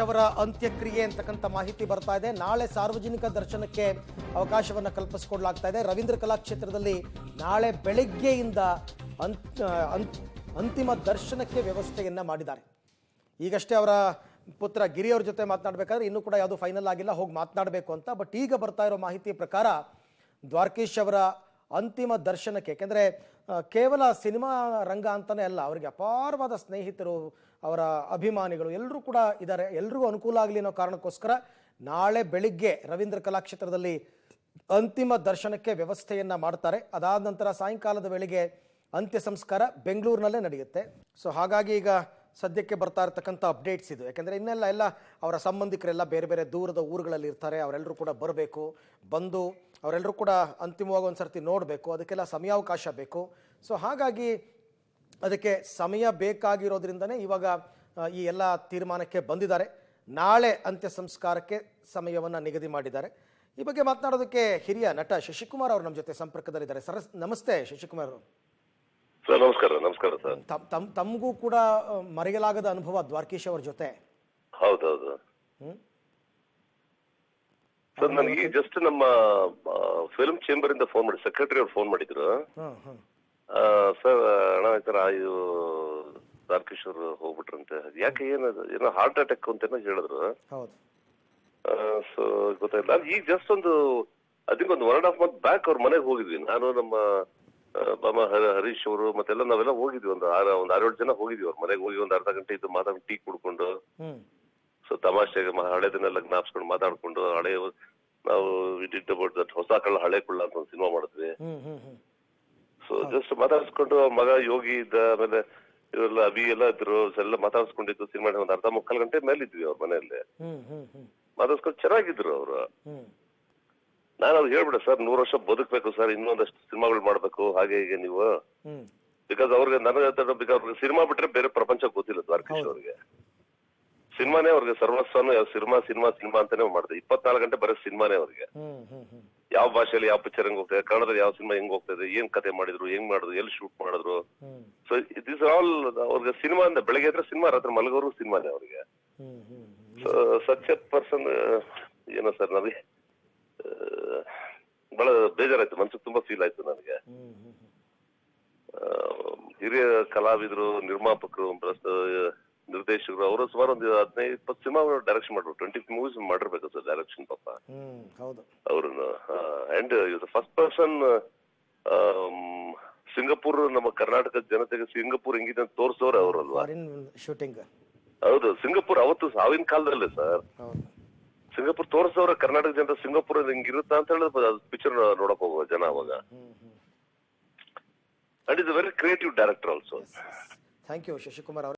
ಅವರ ಅಂತ್ಯಕ್ರಿಯೆ ಅಂತಕ್ಕಂಥ ಮಾಹಿತಿ ಬರ್ತಾ ಇದೆ. ನಾಳೆ ಸಾರ್ವಜನಿಕ ದರ್ಶನಕ್ಕೆ ಅವಕಾಶವನ್ನು ಕಲ್ಪಿಸಿಕೊಡಲಾಗ್ತಾ ಇದೆ. ರವೀಂದ್ರ ಕಲಾಕ್ಷೇತ್ರದಲ್ಲಿ ನಾಳೆ ಬೆಳಗ್ಗೆಯಿಂದ ಅಂತಿಮ ದರ್ಶನಕ್ಕೆ ವ್ಯವಸ್ಥೆಯನ್ನ ಮಾಡಿದ್ದಾರೆ. ಈಗಷ್ಟೇ ಅವರ ಪುತ್ರ ಗಿರಿ ಅವ್ರ ಜೊತೆ ಮಾತನಾಡಬೇಕಾದ್ರೆ ಇನ್ನೂ ಕೂಡ ಯಾವುದು ಫೈನಲ್ ಆಗಿಲ್ಲ, ಹೋಗಿ ಮಾತನಾಡಬೇಕು ಅಂತ. ಬಟ್ ಈಗ ಬರ್ತಾ ಇರೋ ಮಾಹಿತಿ ಪ್ರಕಾರ ದ್ವಾರಕೀಶ್ ಅವರ ಅಂತಿಮ ದರ್ಶನಕ್ಕೆ, ಯಾಕೆಂದರೆ ಕೇವಲ ಸಿನಿಮಾ ರಂಗ ಅಂತಲೇ ಅಲ್ಲ, ಅವರಿಗೆ ಅಪಾರವಾದ ಸ್ನೇಹಿತರು, ಅವರ ಅಭಿಮಾನಿಗಳು ಎಲ್ಲರೂ ಕೂಡ ಇದ್ದಾರೆ. ಎಲ್ರಿಗೂ ಅನುಕೂಲ ಆಗಲಿ ಅನ್ನೋ ಕಾರಣಕ್ಕೋಸ್ಕರ ನಾಳೆ ಬೆಳಿಗ್ಗೆ ರವೀಂದ್ರ ಕಲಾಕ್ಷೇತ್ರದಲ್ಲಿ ಅಂತಿಮ ದರ್ಶನಕ್ಕೆ ವ್ಯವಸ್ಥೆಯನ್ನು ಮಾಡ್ತಾರೆ. ಅದಾದ ನಂತರ ಸಾಯಂಕಾಲದ ವೇಳೆಗೆ ಅಂತ್ಯ ಸಂಸ್ಕಾರ ಬೆಂಗಳೂರಿನಲ್ಲೇ ನಡೆಯುತ್ತೆ. ಸೊ ಹಾಗಾಗಿ ಈಗ ಸದ್ಯಕ್ಕೆ ಬರ್ತಾ ಇರತಕ್ಕಂಥ ಅಪ್ಡೇಟ್ಸ್ ಇದು. ಯಾಕೆಂದರೆ ಇನ್ನೆಲ್ಲ ಅವರ ಸಂಬಂಧಿಕರೆಲ್ಲ ಬೇರೆ ಬೇರೆ ದೂರದ ಊರುಗಳಲ್ಲಿ ಇರ್ತಾರೆ. ಅವರೆಲ್ಲರೂ ಕೂಡ ಬರಬೇಕು, ಬಂದು ಅವರೆಲ್ಲರೂ ಕೂಡ ಅಂತಿಮವಾಗಿ ಒಂದು ಸರ್ತಿ ನೋಡಬೇಕು. ಅದಕ್ಕೆಲ್ಲ ಸಮಯಾವಕಾಶ ಬೇಕು. ಸೊ ಹಾಗಾಗಿ ಅದಕ್ಕೆ ಸಮಯ ಬೇಕಾಗಿರೋದ್ರಿಂದನೇ ಇವಾಗ ಈ ಎಲ್ಲ ತೀರ್ಮಾನಕ್ಕೆ ಬಂದಿದ್ದಾರೆ. ನಾಳೆ ಅಂತ್ಯ ಸಂಸ್ಕಾರಕ್ಕೆ ಸಮಯವನ್ನು ನಿಗದಿ ಮಾಡಿದ್ದಾರೆ. ಈ ಬಗ್ಗೆ ಮಾತನಾಡೋದಕ್ಕೆ ಹಿರಿಯ ನಟ ಶಶಿಕುಮಾರ್ ಅವರು ನಮ್ಮ ಜೊತೆ ಸಂಪರ್ಕದಲ್ಲಿದ್ದಾರೆ. ಸರ್ ನಮಸ್ತೆ ಶಶಿಕುಮಾರ್ ಅವರು. ಸರ್ ನಮಸ್ಕಾರ. ನಮಸ್ಕಾರ ಸರ್. ತಮಗೂ ಕೂಡ ಮರೆಯಲಾಗದ ಅನುಭವ ದ್ವಾರಕೀಶ್ ಅವ್ರ ಜೊತೆ. ಹೌದೌದು ಸರ್, ನನಗೆ ಜಸ್ಟ್ ನಮ್ಮ ಫಿಲ್ಮ್ ಚೇಂಬರ್ ಇಂದ ಫೋನ್ ಮಾಡಿ, ಸೆಕ್ರೆಟರಿ ಅವ್ರು ಫೋನ್ ಮಾಡಿದ್ರು. ಸರ್ ಅಣ್ಣ ಸರ್ ಇದು ದ್ವಾರಕೀಶ್ ಅವರು ಹೋಗ್ಬಿಟ್ರಂತೆ, ಯಾಕೆ ಏನೋ ಹಾರ್ಟ್ ಅಟ್ಯಾಕ್ ಅಂತ ಹೇಳಿದ್ರು. ಸೊ ಗೊತ್ತಾಗಿಲ್ಲ. ಈಗ ಜಸ್ಟ್ ಒಂದು ಅದಕ್ಕೆ ಒಂದು 1.5 month ಬ್ಯಾಕ್ ಅವ್ರ ಮನೆಗೆ ಹೋಗಿದ್ವಿ. ನಾನು ನಮ್ಮ ಬಾಮ ಹರೀಶ್ ಅವರು ಮತ್ತೆಲ್ಲ ನಾವೆಲ್ಲ ಹೋಗಿದ್ವಿ. ಒಂದು 6-7 ಜನ ಹೋಗಿದ್ವಿ ಅವ್ರ ಮನೆಗೆ. ಹೋಗಿ ಒಂದು ಅರ್ಧ ಗಂಟೆ ಇದ್ದು ಮಾತಾಡಿ ಟೀ ಕುಡ್ಕೊಂಡು, ಸೊ ತಮಾಷೆಗೆ ಹಳೆದನ್ನೆಲ್ಲ ಜ್ಞಾಪಿಸ್ಕೊಂಡು ಮಾತಾಡ್ಕೊಂಡು, ಹಳೆ ನಾವು ಇಟ್ ಅಬೌಟ್ ದಟ್ ಹೊಸ ಕಳ್ಳ ಹಳೆ ಕುಳ್ಳ ಅಂತ ಒಂದು ಸಿನಿಮಾ ಮಾಡಿದ್ವಿ. ಸೊ ಜಸ್ಟ್ ಮಾತಾಡ್ಸ್ಕೊಂಡು ಮಗ ಯೋಗಿ ಇದ್ದ, ಆಮೇಲೆ ಇವರೆಲ್ಲ ಅಭಿ ಎಲ್ಲ ಇದ್ರು, ಎಲ್ಲ ಮಾತಾಡ್ಸ್ಕೊಂಡಿದ್ದು ಸಿನಿಮಾ. ಒಂದು 1/2-3 ಗಂಟೆ ಮೇಲೆ ಇದ್ವಿ ಅವ್ರ ಮನೆಯಲ್ಲಿ ಮಾತಾಡ್ಸ್ಕೊಂಡು. ಚೆನ್ನಾಗಿದ್ರು ಅವರು. ನಾನು ಅವ್ರು ಹೇಳ್ಬಿಡ, ಸರ್ 100 ವರ್ಷ ಬದುಕ್ಬೇಕು ಸರ್, ಇನ್ನೊಂದಷ್ಟು ಸಿನಿಮಾಗಳು ಮಾಡ್ಬೇಕು ಹಾಗೆ ಹೀಗೆ ನೀವು. ಬಿಕಾಸ್ ಅವ್ರಿಗೆ ನನಗೆ ಬಿಕಾಸ್ ಸಿನಿಮಾ ಬಿಟ್ರೆ ಬೇರೆ ಪ್ರಪಂಚ ಗೊತ್ತಿಲ್ಲ ದ್ವಾರಕೀಶ್ ಅವ್ರಿಗೆ. ಸಿನಿಮಾನೇ ಅವ್ರಿಗೆ ಸರ್ವಸ್ವನು. ಯಾವ ಸಿನಿಮಾ ಅಂತಾನೆ ಮಾಡಿದೆ. 24 ಗಂಟೆ ಬರೀ ಸಿನಿಮಾನೇ ಅವ್ರಿಗೆ. ಯಾವ ಭಾಷೆಯಲ್ಲಿ ಯಾವ ಪಿಕ್ಚರ್ ಹೆಂಗ್ ಹೋಗ್ತದೆ, ಕನ್ನಡದಲ್ಲಿ ಯಾವ ಸಿನಿಮಾ ಹೆಂಗ್ ಹೋಗ್ತದೆ, ಏನ್ ಕತೆ ಮಾಡಿದ್ರು, ಹೆಂಗ್ ಮಾಡಿದ್ರು, ಎಲ್ಲಿ ಶೂಟ್ ಮಾಡಿದ್ರು. ಸೊ ಇಟ್ ಇಸ್ ಆಲ್ ಅವ್ರಿಗೆ ಸಿನಿಮಾ ಅಂದ್ರೆ ಬೆಳಗ್ಗೆ ಹತ್ರ ಸಿನಿಮಾ, ರಾತ್ರಿ ಮಲಗೋರು ಸಿನಿಮಾನೇ ಅವ್ರಿಗೆ. ಸೊ ಸಚ್ ಎ ಪರ್ಸನ್ ಏನೋ ಸರ್, ನನಗೆ ಬಹಳ ಬೇಜಾರಾಯ್ತು, ಮನ್ಸಿಗೆ ತುಂಬಾ ಫೀಲ್ ಆಯ್ತು ನನಗೆ. ಹಿರಿಯ ಕಲಾವಿದರು, ನಿರ್ಮಾಪಕರು, ನಿರ್ದೇಶಕರು, ಅವರು ಸುಮಾರು ಒಂದು 15-20 ಸಿನಿಮಾ ಡೈರೆಕ್ಷನ್ ಮಾಡ್ರು. 20 ಮೂವೀಸ್ ಮಾಡಿರ್ಬೇಕು ಸರ್ ಡೈರೆಕ್ಷನ್ ಪಾಪ ಅವ್ರನ್ನ. ಅಂಡ್ ಫಸ್ಟ್ ಪರ್ಸನ್ ಸಿಂಗಪೂರ್, ನಮ್ಮ ಕರ್ನಾಟಕ ಜನತೆಗೆ ಸಿಂಗಪೂರ್ ಹೆಂಗಿದೆ ಅಂತ ತೋರಿಸೋರು ಅವರಲ್ವಾ. ಹೌದು, ಸಿಂಗಪೂರ್ ಅವತ್ತು ಸಾವಿನ ಕಾಲದಲ್ಲೇ ಸರ್ ಸಿಂಗಪೂರ್ ತೋರಿಸೋರ ಕರ್ನಾಟಕ ಜನತೆ. ಸಿಂಗಪೂರ್ ಹಿಂಗಿರುತ್ತಾ ಅಂತ ಹೇಳಿದ್ರೆ ಪಿಕ್ಚರ್ ನೋಡಕ್ ಹೋಗುವ ಜನ ಅವಾಗ. And is a very creative director also. Thank you Shashikumar.